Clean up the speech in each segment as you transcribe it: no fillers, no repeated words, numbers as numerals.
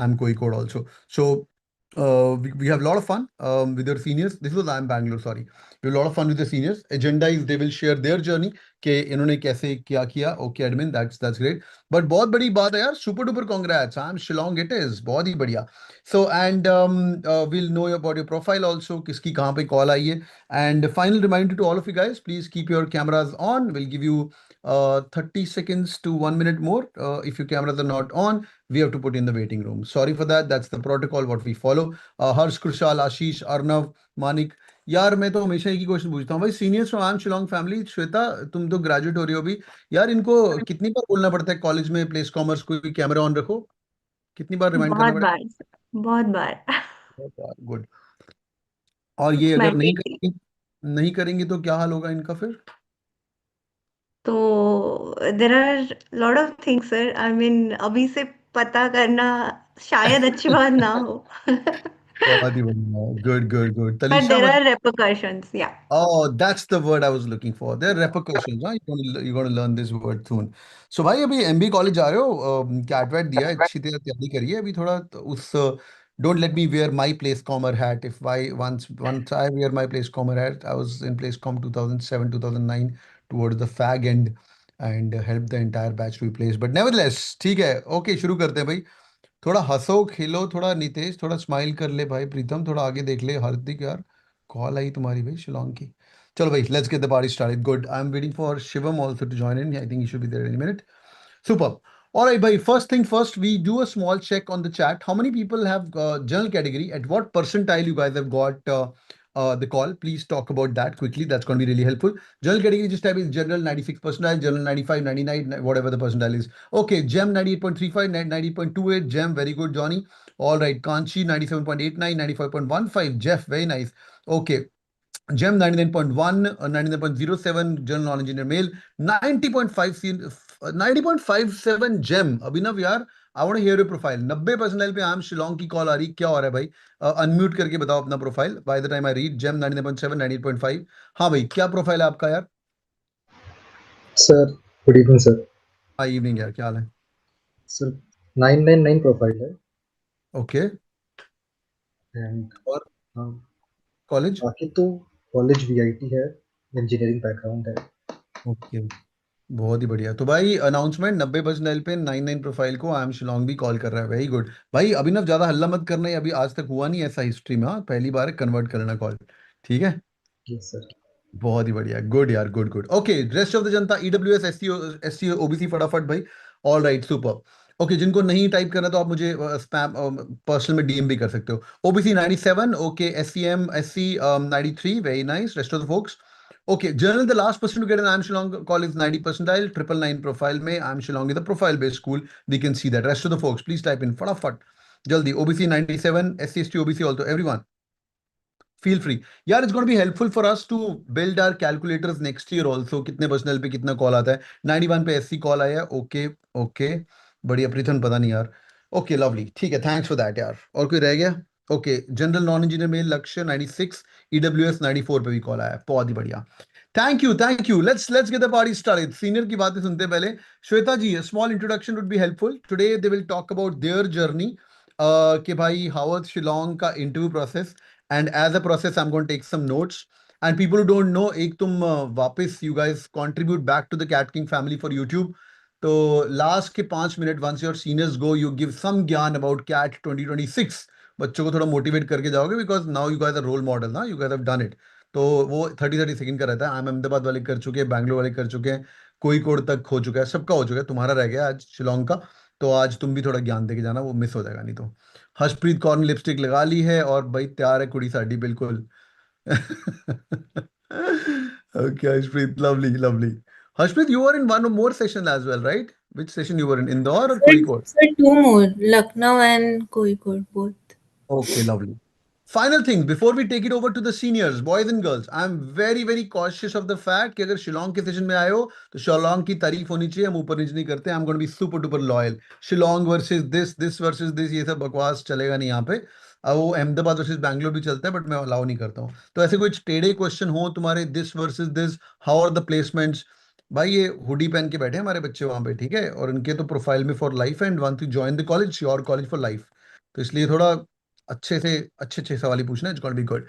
IIM Kozhikode also. So we have a lot of fun with your seniors. This was IIM Bangalore, sorry. We have a lot of fun with the seniors. Agenda is they will share their journey कि इन्होंने कैसे क्या किया. Okay, admin, that's great. But बहुत बड़ी बात है यार. Super duper congrats. IIM Shillong it is. बहुत ही बढ़िया. So and we'll know about your profile also. किसकी कहाँ पे call आई है. And final reminder to all of you guys, please keep your cameras on. We'll give you 30 seconds to 1 minute more. If your cameras are not on, we have to put in the waiting room. Sorry for that. That's the protocol what we follow. Harsh, Krushal, Ashish, Arnav, Manik. यार मैं तो हमेशा एक ही question पूछता हूँ भाई, seniors from IIM Shillong family. Shweta, तुम तो ग्रेजुएट हो रही हो अभी. यार इनको कितनी बार बोलना पड़ता है कॉलेज में प्लेस कॉमर्स कोई कैमरा ऑन रखो? कितनी बार रिमाइंड करना बहुत पड़ेगा? बार सर, बहुत बार। गुड. और ये इट्स अगर मैंडेटरी। नहीं करेंगे तो क्या हाल होगा इनका फिर? तो there are lot of things sir, I mean अभी से पता करना शायद अच्छी बात ना हो। बहुत ही बढ़िया. Good good good. बट तलीशा, देर मतलब आर repercussions, या। oh, that's the word I was looking for. There are repercussions. Huh? You're gonna learn this word soon. So भाई अभी MB कॉलेज जा रहे हो? कैट वैट दिया है, अच्छी तरह तैयारी करिए अभी थोड़ा तो उस. Don't let me wear my place commer hat. If I once I wear my place commer hat, I was in place com 2007 2009 towards the fag end and helped the entire batch to be placed. But nevertheless, ठीक है. Okay, शुरू करते हैं भाई. थोड़ा हंसो खेलो थोड़ा. नितेश थोड़ा स्माइल कर ले भाई. प्रीतम थोड़ा आगे देख ले. हार्दिक यार कॉल आई तुम्हारी भाई शिलोंग की. चलो भाई, let's get the party started. Good. I am waiting for Shivam also to join in. I think he should be there any minute. Superb. All right, bhai. First thing first, we do a small check on the chat. How many people have general category? At what percentile you guys have got the call? Please talk about that quickly. That's going to be really helpful. General category, just type is general 96 percentile, general 95, 99, whatever the percentile is. Okay, Gem 98.35, 90.28. Gem, very good, Johnny. All right, Kanchi 97.89, 95.15. Jeff, very nice. Okay. Gem 99.1, 99.07, general non-engineer male, 90.57 Gem. अभिनव यार, I want to hear your profile. 90 percentile पे आम शिलोंग की call आ रही, क्या हो रहा है भाई? अनम्यूट करके बताओ अपना profile. By the time I read Gem 99.7, 98.5. हाँ भाई, क्या प्रोफाइल है आपका यार? Sir good evening sir. High evening यार, क्या हाल है? सर 999 प्रोफाइल है. ओके. एंड और कॉलेज? बाकी तो कॉलेज वीआईटी है, इंजीनियरिंग बैकग्राउंड है. ओके, बहुत ही बढ़िया. तो भाई अनाउंसमेंट 90 परसेंटाइल पे 99 प्रोफाइल को आई एम शिलोंग भी कॉल कर रहा है. वेरी गुड भाई. अभिनव ज्यादा हल्ला मत करना, ये अभी आज तक हुआ नहीं ऐसा हिस्ट्री में. हाँ, पहली बार है, कन्वर्ट करना कॉल. ठीक है. Yes sir. बहुत ही बढ़िया. गुड यार, good good. Okay, rest of the Janata EWS SC OBC फटाफट भाई. All right, super. ओके, जिनको नहीं टाइप करना तो आप मुझे स्पैम पर्सनल में डीएम भी कर सकते हो. OBC 97. Okay, SCM SC 93. Very nice. Rest of the folks. Okay, general, the last person to get an IIM Shillong call is 90 percentile, 999 profile में IIM Shillong is the profile based school. We can see that. Rest of the folks, please type in फटाफट जल्दी. OBC 97, SC ST OBC also, everyone. Feel free. यार, it's going to be helpful for us to build our calculators next year also. कितने personal पे कितना call आता है. 91 पे SC call आया है. ओके ओके, बढ़िया. प्रीथन पता नहीं यार. Okay, lovely. ठीक है, थैंक्स फॉर दैट यार. और कोई रह गया? ओके, जनरल नॉन इंजीनियर में लक्ष्य 96, ईडब्ल्यूएस 94 पे भी कॉल आया है. बहुत ही बढ़िया. Thank you thank you. Let's get the party started. Senior की बातें सुनते पहले Shweta ji, small introduction would be helpful. Today they will talk about their journey कि भाई हाउ वाज शिलोंग का interview process. And as a process, I'm going to take some notes. And people who don't know, एक तुम वापस you guys contribute back to the CATKing family for YouTube. तो last के 5 minute once your seniors go, you give some ज्ञान about CAT 2026. बच्चों को थोड़ा motivate करके जाओगे because now you guys are role model ना, you guys have done it. तो वो 30 सेकंड का रहता है. आई एम अहमदाबाद वाले कर चुके हैं, बैंगलोर वाले कर चुके हैं, कोई कोड तक हो चुका है, सबका हो चुका है. तुम्हारा रह गया आज शिलोंग का. तो आज तुम भी थोड़ा ज्ञान दे के जाना, वो मिस हो जाएगा नहीं तो. हर्षप्रीत कौर ने लिपस्टिक लगा ली है और भाई तैयार है कुड़ी साडी बिल्कुल. Okay Harshpreet, lovely lovely. Harshpreet, you were in one or more session as well, right? Which session you were in? Indore or Kozhikode? Sir, two more, Lucknow and Kozhikode, both. Okay, lovely. Final thing before we take it over to the seniors, boys and girls, I am very very cautious of the fact कि अगर शिलोंग के session में आए हो तो शिलोंग की तारीफ होनी चाहिए. हम ऊपर नीचे नहीं करते. I am going to be super duper loyal. Shillong versus this versus this, ये सब बकवास चलेगा नहीं यहाँ पे. वो अहमदाबाद वर्सेस बैंगलोर भी चलता है बट मैं अलाउ नहीं करता हूँ. तो ऐसे कुछ टेढ़े क्वेश्चन हो तुम्हारे, this versus this, how are the placements. भाई ये हुडी पहन के बैठे हैं हमारे बच्चे वहां पे, ठीक है, और इनके तो प्रोफाइल में for life and one two join the college, your college for life. तो इसलिए थोड़ा अच्छे सवाल ही पूछना, it's gonna be good.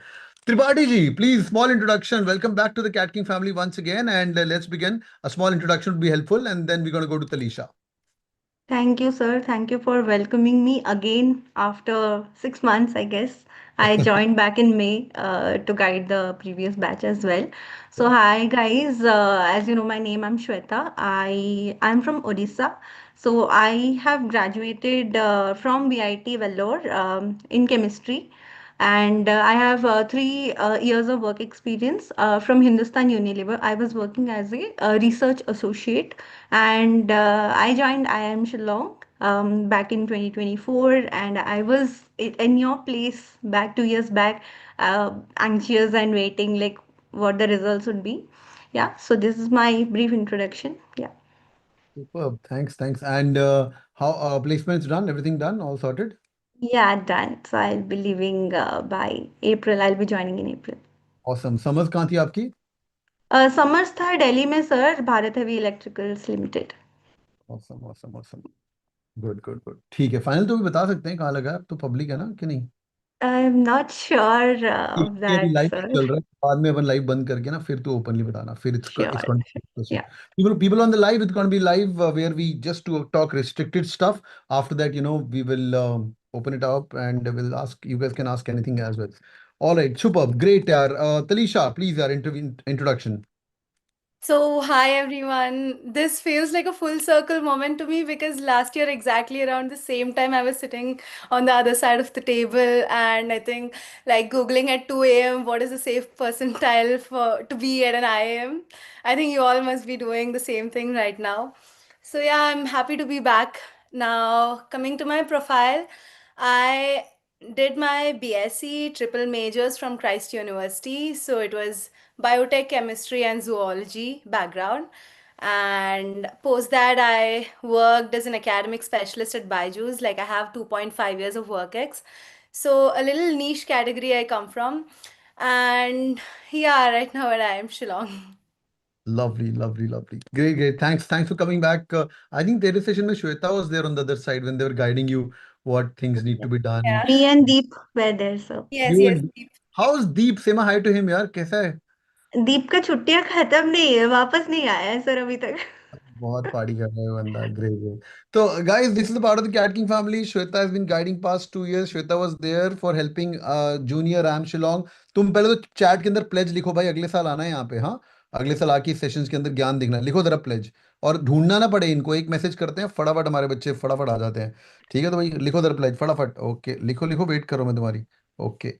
Tripathi ji, please, small introduction. Welcome back to the CATKing family once again, and let's begin. A small introduction would be helpful, and then we're going to go to Talisha. Thank you, sir. Thank you for welcoming me again after 6 months, I guess. I joined back in May to guide the previous batch as well. So, hi guys. As you know, my name I'm Sweta. I'm from Odisha. So I have graduated from VIT Vellore in chemistry, and I have 3 years of work experience from Hindustan Unilever. I was working as a research associate, and I joined IIM Shillong back in 2024, and I was in your place back 2 years back, anxious and waiting like what the results would be. Yeah, so this is my brief introduction. Yeah. Superb. Thanks. And how placements done? Everything done? All sorted? Yeah, done. So I'll be leaving by April. I'll be joining in April. Awesome. Summers कहाँ थी आपकी? Summers था दिल्ली में sir, Bharat heavy electricals limited. Awesome. Good. ठीक है, final तो भी बता सकते हैं कहाँ लगा है, अब तो पब्लिक है ना कि नहीं? आई एम नॉट श्योर ठीक ऑफ है, अभी दैट लाइव सर. चल रहा है, बाद में अपन लाइव बंद करके ना फिर तो ओपनली बताना, फिर it's sure. going to be या. people on the live, it's going to be live where we just to talk restricted stuff. After that, we will open it up and we'll ask, you guys can ask anything as well. All right, superb, great yaar. Talisha, please, your introduction. So, hi everyone. This feels like a full circle moment to me because last year, exactly around the same time, I was sitting on the other side of the table, and I think like Googling at 2 a.m. what is a safe percentile for to be at an IIM. I think you all must be doing the same thing right now. So, yeah, I'm happy to be back. Now, coming to my profile, I did my BSc triple majors from Christ University. So, it was biotech, chemistry, and zoology background. And post that, I worked as an academic specialist at Byju's. Like I have 2.5 years of work ex. So a little niche category I come from. And yeah, right now at IIM Shillong. Lovely. Great. Thanks for coming back. I think there is session में Shweta was there on the other side when they were guiding you what things need to be done. Yeah. Me and Deep were there sir. Yes, You yes. and how's Deep? Say my hi to him यार, कैसा है? दीप का छुट्टियां खत्म नहीं है, वापस नहीं आया है सर अभी तक. बहुत पार्टी कर रहे हो बंदा, great. So guys, this is the part of the Cat King family. Shweta has been guiding past 2 years. Shweta was there for helping junior IIM Shillong. तुम पहले तो चैट के अंदर प्लेज लिखो भाई, अगले साल आना है यहाँ पे. हाँ, अगले साल आके सेशंस के अंदर ज्ञान दिखना, लिखो जरा प्लेज. और ढूंढना ना पड़े इनको, एक मैसेज करते हैं फटाफट, हमारे बच्चे फटाफट आ जाते हैं. ठीक है, तो भाई लिखो जरा प्लेज फटाफट. ओके, लिखो, वेट करो मैं तुम्हारी. ओके,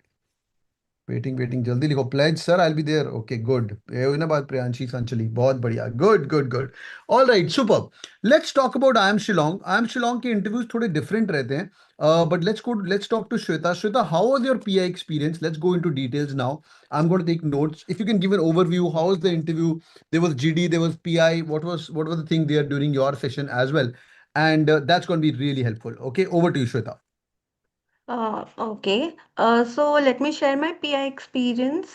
वेटिंग, जल्दी लिखो please sir, I will be there. Okay, good. ये हुई ना बात, प्रियांशी संचली, बहुत बढ़िया. Good. All right, super. Let's talk about I am Shillong. I am Shillong के इंटरव्यूज थोड़े डिफरेंट रहते हैं, but let's talk to Shweta, how was your PI experience? Let's go into details now. I am going to take notes. If you can give an overview, how was the interview? There was GD, there was PI, what was the thing there during your session as well? And that's going to be really helpful. Okay, over to you, Shweta. Okay. So let me share my PI experience.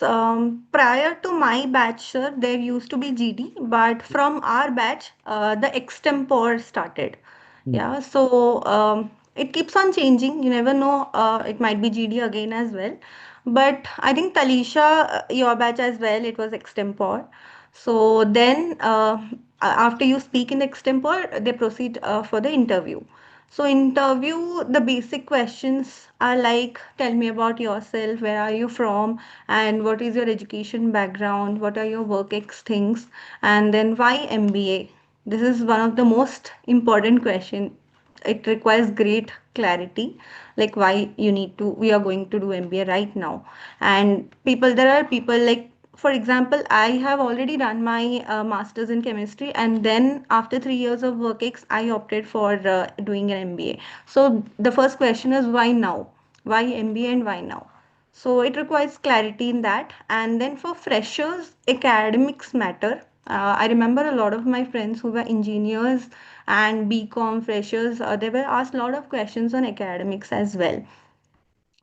Prior to my batch, sir, there used to be GD, but from our batch, the extempore started. Yeah. So it keeps on changing. You never know. It might be GD again as well. But I think Talisha, your batch as well, it was extempore. So then, after you speak in the extempore, they proceed for the interview. So interview, the basic questions are like, tell me about yourself, where are you from, and what is your education background, what are your work ex things, and then why MBA? This is one of the most important question. It requires great clarity, like why you need to, we are going to do MBA right now. And there are people like, for example, I have already done my master's in chemistry, and then after 3 years of work ex, I opted for doing an MBA. So the first question is why now? Why MBA and why now? So it requires clarity in that. And then for freshers, academics matter. I remember a lot of my friends who were engineers and BCom freshers, they were asked a lot of questions on academics as well,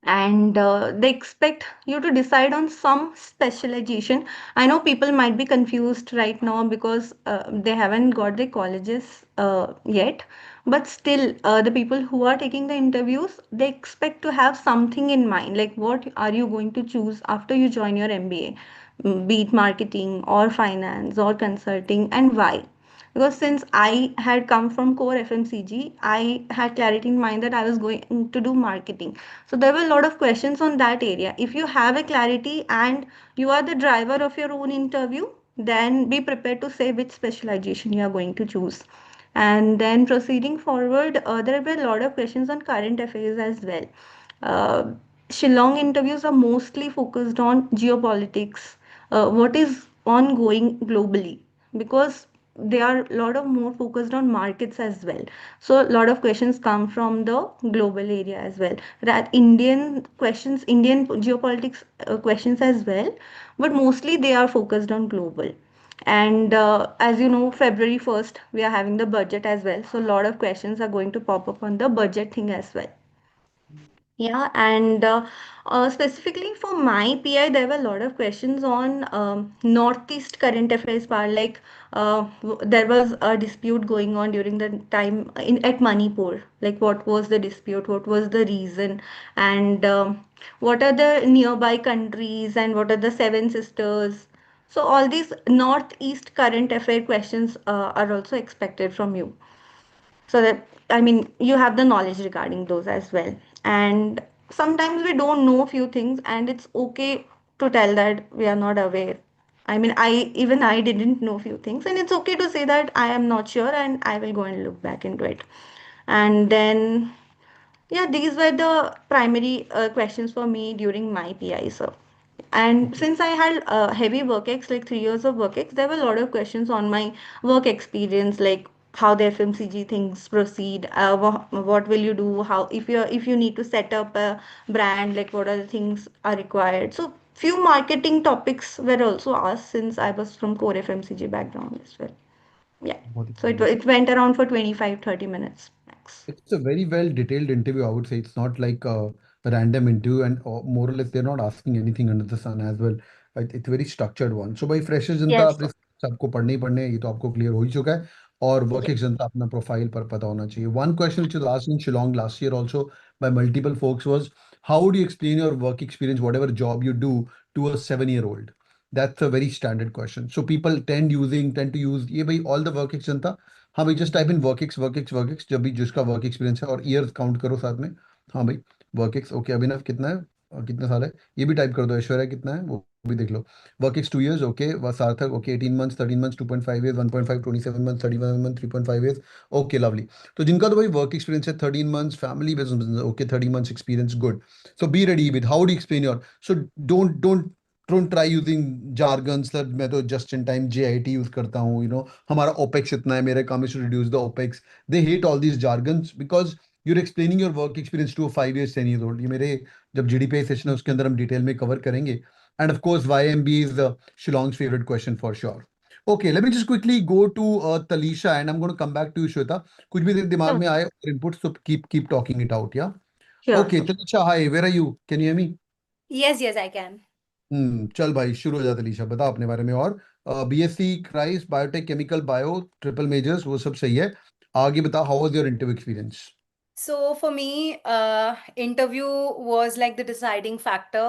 and they expect you to decide on some specialization. I know people might be confused right now because they haven't got their colleges yet, but still, the people who are taking the interviews, they expect to have something in mind, like what are you going to choose after you join your MBA, be it marketing or finance or consulting, and why. Because since I had come from core FMCG, I had clarity in mind that I was going to do marketing. So there were a lot of questions on that area. If you have a clarity and you are the driver of your own interview, then be prepared to say which specialization you are going to choose. And then proceeding forward, there were a lot of questions on current affairs as well. Uh, Shillong interviews are mostly focused on geopolitics, what is ongoing globally, because they are a lot of more focused on markets as well. So a lot of questions come from the global area as well. That Indian questions, Indian geopolitics questions as well, but mostly they are focused on global. And as you know, February 1st, we are having the budget as well. So a lot of questions are going to pop up on the budget thing as well. Yeah, and specifically for my PI, there were a lot of questions on Northeast current affairs part. Like there was a dispute going on during the time in at Manipur. Like what was the dispute? What was the reason? And what are the nearby countries? And what are the Seven Sisters? So all these Northeast current affair questions are also expected from you, so that, I mean, you have the knowledge regarding those as well. And sometimes we don't know few things, and it's okay to tell that we are not aware. I mean, I didn't know few things, and it's okay to say that I am not sure and I will go and look back into it. And then, yeah, these were the primary questions for me during my PI, sir. And Okay. since I had heavy work ex, like 3 years of work ex, there were a lot of questions on my work experience, like how the FMCG things proceed, what will you do, how if you need to set up a brand, like what are the things are required. So few marketing topics were also asked since I was from core FMCG background as well. Yeah. बहुत ही So बढ़िया। it went around for 25-30 minutes max. It's a very well detailed interview, I would say. It's not like a random interview, and more or less they're not asking anything under the sun as well. It's a very structured one. So भाई fresher जनता Yes, अपने sir. सबको पढ़ने ही पढ़ने हैं, ये तो आपको clear हो ही चुका है। और वर्क Yes. एक जनता अपना प्रोफाइल पर पता होना चाहिए। One question which was asked in Shillong last year also by multiple folks was, how would you explain your work experience, whatever job you do, to a 7-year-old? That's a very standard question. So people tend to use ये भाई all the work एक जनता। हाँ भाई, just type in work ex जब भी जिसका work experience है, और ईयर्स काउंट करो साथ में। हाँ भाई, वर्क एक्स ओके, अभिनव कितना है और कितना साल है, ये भी टाइप कर दो। ऐश्वर्या कितना है वो भी देख लो। वर्क एक्स 2 years ओके, व सार्थक okay 18 months 13 months 2.5 years 1.5 27 months 31 months 3.5 years okay lovely. तो जिनका तो भाई वर्क एक्सपीरियंस है 13 months, family business okay 30 months experience, good. So be ready with how do explain your, so don't don't don't try using jargons sir, मैं तो just in time JIT use करता हूँ, हमारा ओपेक्स इतना है, मेरा काम is to reduce the opex. They hate all these jargons because you're explaining your work experience to 5 years 10 years old। ये मेरे जब GDPI सेशन है उसके अंदर हम डिटेल में कवर करेंगे। End of course YMB is Shillong's favorite question for sure. Okay, let me just quickly go to Talisha, and I'm going to come back to you, Sweta. कुछ भी दिमाग Sure, में आए और inputs, so keep talking it out, yeah? sure, Okay, sure. Talisha, hi, where are you? Can you hear me? Yes, yes, I can. चल भाई, शुरू हो जा तलीशा, बता अपने बारे में। और BSc Christ biotech chemical bio triple measures वो सब सही है, आगे बता, how was your interview experience? So for me, interview was like the deciding factor.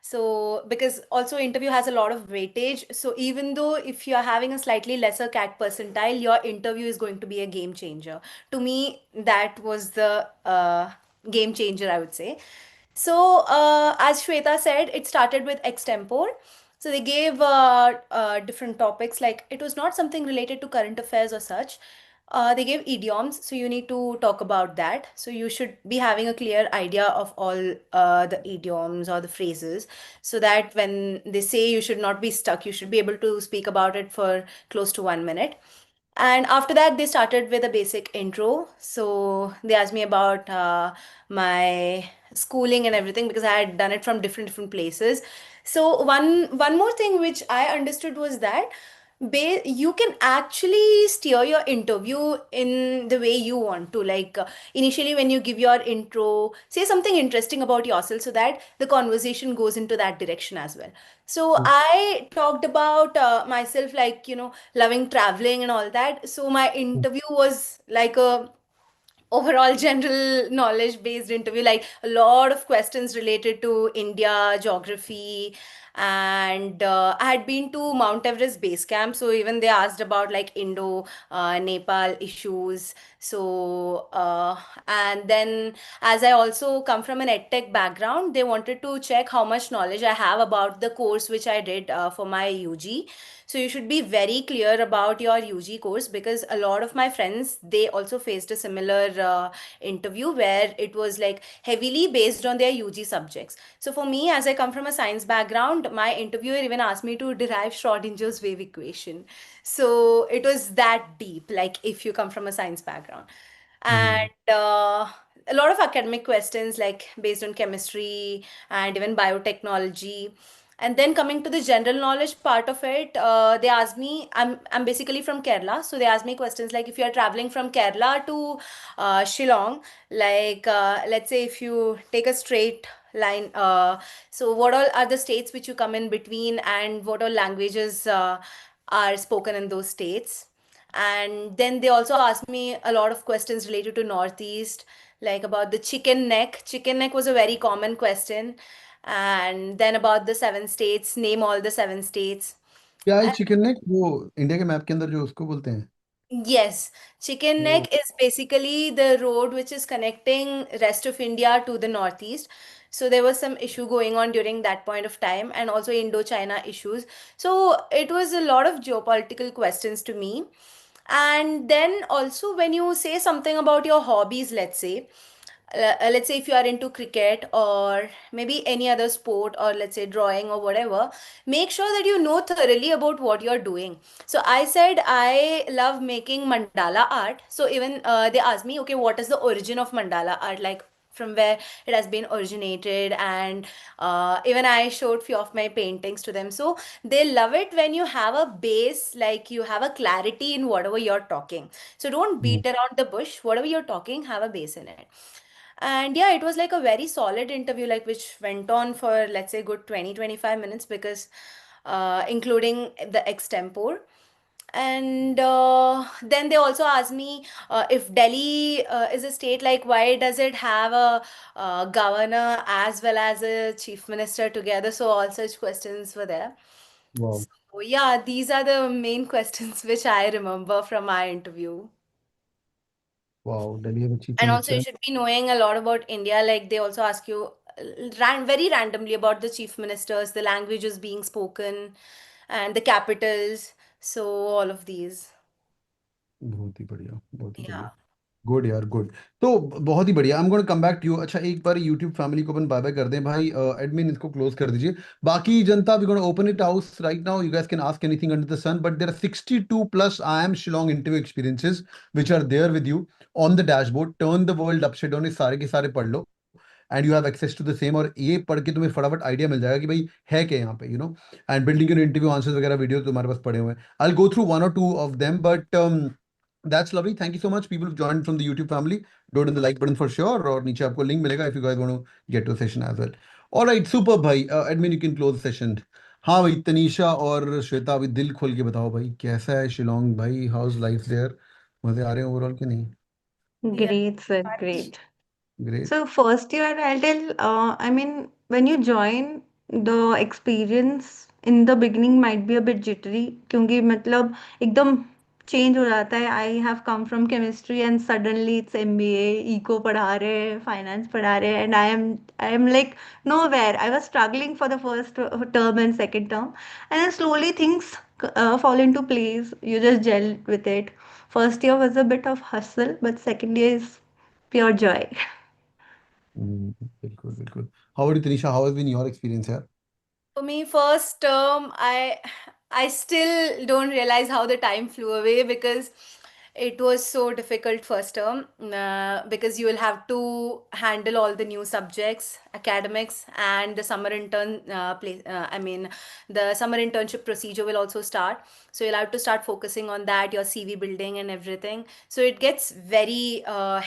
So because also interview has a lot of weightage. So even though if you're having a slightly lesser CAT percentile, your interview is going to be a game changer. To me, that was the game changer, I would say. So as Shweta said, it started with extempore. So they gave different topics, like it was not something related to current affairs or such. They gave idioms, so you need to talk about that. So you should be having a clear idea of all the idioms or the phrases, so that when they say, you should not be stuck. You should be able to speak about it for close to 1 minute. And after that, they started with a basic intro. So they asked me about my schooling and everything, because I had done it from different places. So one more thing which I understood was that you can actually steer your interview in the way you want to. Like initially, when you give your intro, say something interesting about yourself, so that the conversation goes into that direction as well. So I talked about myself, like, loving traveling and all that. So my interview was like a overall general knowledge based interview, like a lot of questions related to India, geography. And I had been to Mount Everest base camp, so even they asked about like Indo Nepal issues. So and then, as I also come from an edtech background, they wanted to check how much knowledge I have about the course which I did for my UG. So you should be very clear about your UG course, because a lot of my friends, they also faced a similar interview where it was like heavily based on their UG subjects. So for me, as I come from a science background, my interviewer even asked me to derive Schrodinger's wave equation. So it was that deep, like if you come from a science background. And a lot of academic questions like based on chemistry and even biotechnology. And then coming to the general knowledge part of it, they asked me, I'm basically from Kerala, so they asked me questions like if you are traveling from Kerala to Shillong, like let's say if you take a straight line, so what all are the states which you come in between, and what all languages are spoken in those states. And then they also asked me a lot of questions related to Northeast, like about the chicken neck. Chicken neck was a very common question. And then about the seven states, name all the seven states. क्या है chicken neck, वो India के map के अंदर जो उसको बोलते हैं? Yes, Chicken वो Neck is basically the road which is connecting rest of India to the Northeast. So there was some issue going on during that point of time, and also Indo-China issues. So it was a lot of geopolitical questions to me. And then also when you say something about your hobbies, let's say if you are into cricket or maybe any other sport, or let's say drawing or whatever, make sure that you know thoroughly about what you're doing. So I said I love making mandala art. So even they asked me, okay, what is the origin of mandala art, like from where it has been originated. And even I showed few of my paintings to them. So they love it when you have a base, like you have a clarity in whatever you're talking. So don't beat around the bush. Whatever you're talking, have a base in it. And yeah, it was like a very solid interview, like which went on for, let's say, good 20-25 minutes, because including the extempore. And then they also asked me if Delhi is a state, like why does it have a governor as well as a chief minister together? So all such questions were there. Wow So yeah, these are the main questions which I remember from my interview. Wow Delhi है chief And also, you minister. should be knowing a lot about India. Like they also ask you very randomly about the chief ministers, the languages being spoken, and the capitals. So all of these. बहुत ही बढ़िया, बहुत ही बढ़िया. Yeah. Good यार, good. तो बहुत ही बढ़िया. I am going to come back to you. अच्छा, एक बार यूट्यूब फैमिली को अपन बाय बाय कर दें भाई. एडमिन इसको क्लोज कर दीजिए. बाकी जनता, we gonna open it house right now. You guys can ask anything under the sun, but there are 62 plus IIM Shillong interview experiences which are there with you on the dashboard. Turn the world upside down. ये सारे के सारे पढ़ लो and you have access to the same. और ये पढ़ के तुम्हें फटाफट आइडिया मिल जाएगा कि भाई है क्या यहाँ पे, and building your interview answers वगैरह वीडियो तुम्हारे पास पड़े हुए हैं. I will go through one or two of them, but that's lovely. Thank you so much, people who've joined from the YouTube family. Don't hit the like button for sure. और नीचे आपको link मिलेगा if you guys want to get to the session as well. All right, super भाई. Admin, you can close the session. हाँ भाई, तनीषा और श्वेता, अभी दिल खोल के बताओ भाई, कैसा है शिलोंग भाई? How's life there? मजे आ रहे हैं ओवरऑल के नहीं? Yeah. Great, sir, Much. great. Great. So first year, I'll tell, I mean, when you join, the experience in the beginning might be a bit jittery क्योंकि मतलब एकदम चेंज हो जाता है. I have come from chemistry and suddenly it's MBA, eco पढ़ा रहे हैं, finance पढ़ा रहे हैं, and I am like nowhere. I was struggling for the first term and second term, and then slowly things fall into place. You just gel with it. First year was a bit of hustle, but second year is pure joy. बिल्कुल बिल्कुल. How about you, Tanisha? How has been your experience here? For me, first term, I still don't realize how the time flew away, because it was so difficult first term, because you will have to handle all the new subjects, academics, and the summer intern place. I mean, the summer internship procedure will also start. So you'll have to start focusing on that, your CV building and everything. So it gets very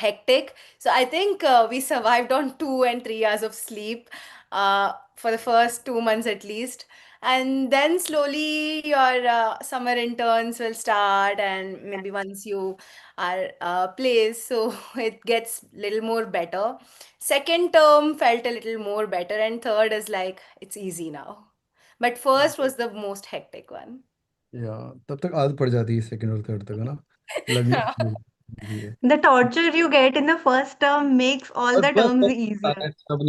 hectic. So I think we survived on 2 and 3 hours of sleep. for the first 2 months at least. And then slowly your summer interns will start, and maybe once you are placed, so it gets little more better. Second term felt a little more better, and third is like it's easy now. But first was the most hectic one. या तब तक आदत पड़ जाती है second और third तक, है ना, लगने लगती है। The torture you get in the first term makes all बस the बस terms बस easier. सब